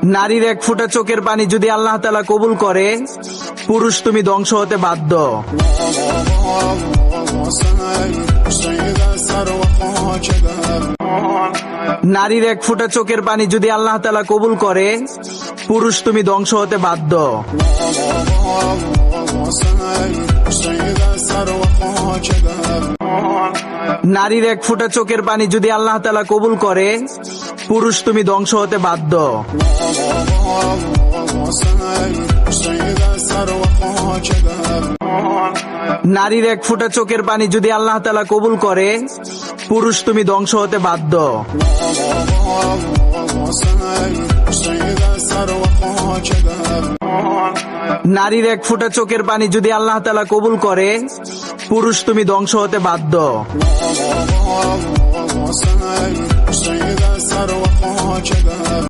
নারীর এক ফোঁটা চোখের পানি যদি আল্লাহ তাআলা কবুল করে, পুরুষ তুমি ধ্বংস হতে বাধ্য। নারীর এক ফোঁটা চোখের পানি যদি আল্লাহ তাআলা কবুল করে, পুরুষ তুমি ধ্বংস হতে বাধ্য। নারীর এক ফোঁটা চোখের পানি যদি আল্লাহ তাআলা কবুল করে, পুরুষ তুমি ধ্বংস হতে বাধ্য। নারীর এক ফোঁটা চোখের পানি যদি আল্লাহ তাআলা কবুল করে, পুরুষ তুমি ধ্বংস হতে বাধ্য। নারীর এক ফোঁটা চোখের পানি যদি আল্লাহ তাআলা কবুল করে, পুরুষ তুমি ধ্বংস হতে বাধ্য।